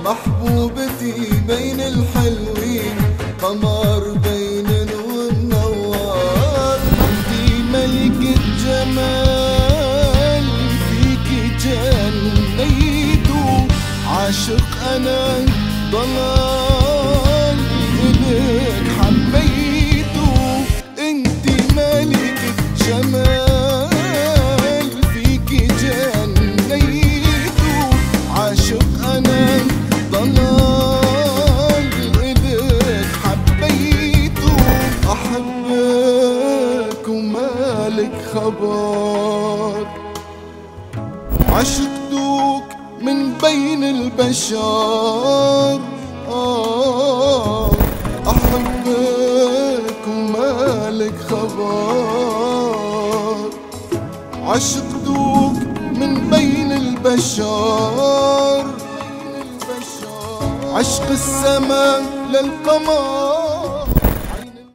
محبوبتي بين الحلوين، قمر بين والنوار. انتي ملكة جمال، فيكي جنيت، عاشق انا ضلال، إلك حبيت. انتي ملكة جمال، فيكي جنيت، عاشق انا ضلال، إلك حبيت. احبك ومالك خبر، عشقتك من بين البشر. أحبك ومالك خبر، عشقتك من بين البشر. عشق السما للقمر،